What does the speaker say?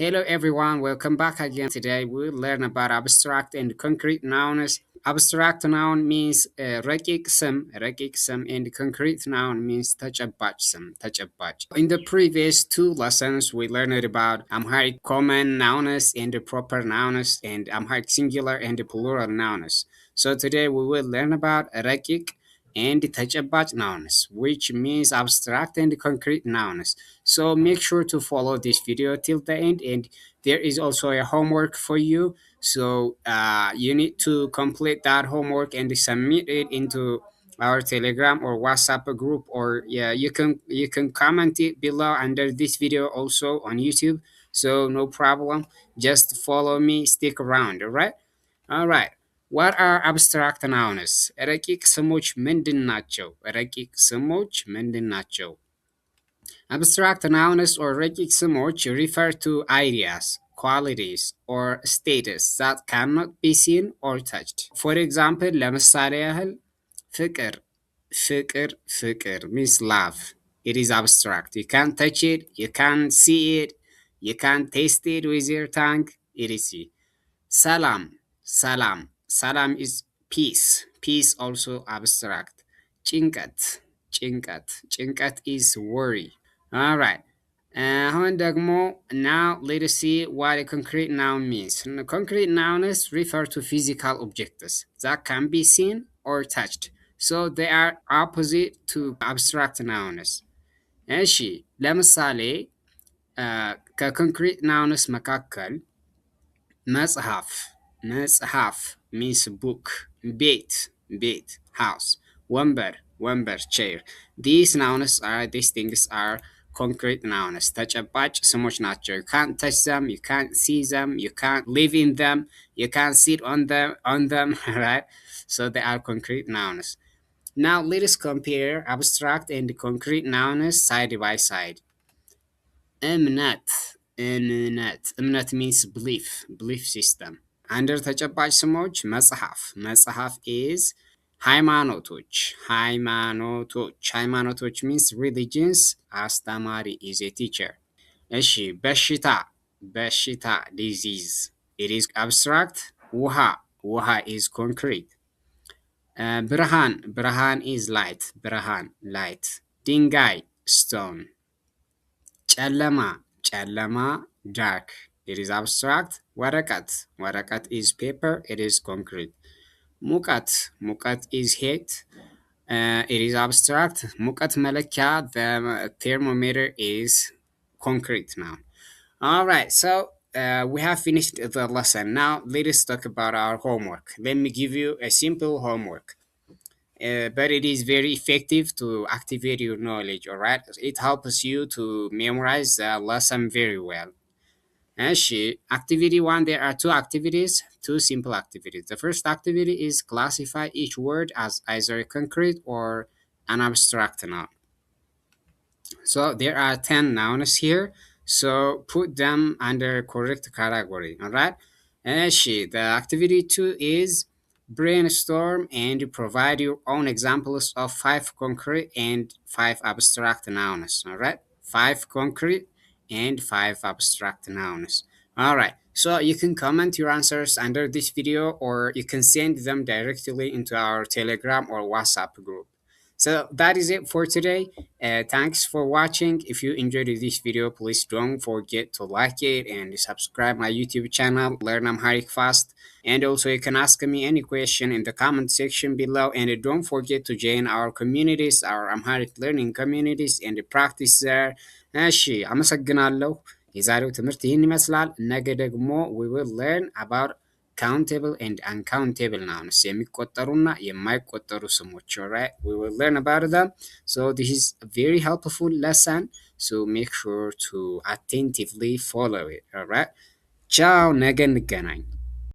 Hello everyone, welcome back again. Today we'll learn about abstract and concrete nouns. Abstract noun means ረቂቅ ስም and concrete noun means ተጨባጭ ስም ተጨባጭ. In the previous two lessons we learned about Amharic common nouns and proper nouns and Amharic singular and plural nouns. So today we will learn about ረቂቅ and ተጨባጭ nouns, which means abstract and concrete nouns. So make sure to follow this video till the end, and there is also a homework for you. So you need to complete that homework and submit it into our Telegram or WhatsApp group, or yeah, you can comment it below under this video also on YouTube. So no problem. Just follow me, stick around, all right. What are abstract nouns? ረቂቅ ስሞች ምንድን ናቸው? ረቂቅ ስሞች ምንድን ናቸው? Abstract nouns or ረቂቅ ስሞች refer to ideas, qualities, or status that cannot be seen or touched. For example, ለምሳሌ ያህል ፍቅር ፍቅር means love. It is abstract. You can't touch it, you can't see it, you can't taste it with your tongue. It is ሰላም ሰላም is peace. Peace also abstract. ጭንቀት ጭንቀት is worry. All right. አሁን ደግሞ now let us see what a concrete noun means. Concrete nouns refer to physical objects that can be seen or touched. So they are opposite to abstract nouns. እሺ ለምሳሌ ከኮንክሪት ናውንስ መካከል መጽሐፍ means book. ቤት house. ወንበር chair. These things are concrete nouns. ተጨባጭ ስሞች ናቸው. You can't touch them, you can't see them, you can't live in them, you can't sit on them, right? So they are concrete nouns. Now let us compare abstract and concrete nouns side by side. እምነት means belief system. under ተጨባጭ ስሞች መጽሐፍ is ሃይማኖቶች means religions. አስተማሪ is a teacher. እሺ በሽታ disease, it is abstract. ውሃ is concrete. ብርሃን is light. ድንጋይ stone. ጨለማ dark, it is abstract. ወረቀት is paper, it is concrete. ሙቀት is heat, it is abstract. ሙቀት መለኪያ, the thermometer is concrete now. All right, so we have finished the lesson. Now let us talk about our homework. Let me give you a simple homework. But it is very effective to activate your knowledge, all right? It helps you to memorize the lesson very well. Activity 1, there are two simple activities. The first activity is classify each word as either a concrete or an abstract noun. So there are 10 nouns here, so put them under correct category, all right? The activity 2 is brainstorm and provide your own examples of 5 concrete and 5 abstract nouns, all right? 5 concrete and 5 abstract nouns. All right, so you can comment your answers under this video, or you can send them directly into our Telegram or WhatsApp group. So that is it for today. Thanks for watching. If you enjoyed this video, please don't forget to like it and subscribe my YouTube channel, Learn Amharic Fast. And also you can ask me any question in the comment section below. And don't forget to join our communities, our Amharic learning communities, and practice there. እሺ አመሰግናለሁ። የዛሬው ትምህርት ይህን ይመስላል። ነገ ደግሞ we will learn about countable and uncountable nouns, የሚቆጠሩና የማይቆጠሩ ስሞች. alright, we will learn about them. So this is a very helpful lesson, so make sure to attentively follow it. alright, ቻው፣ ነገ እንገናኝ።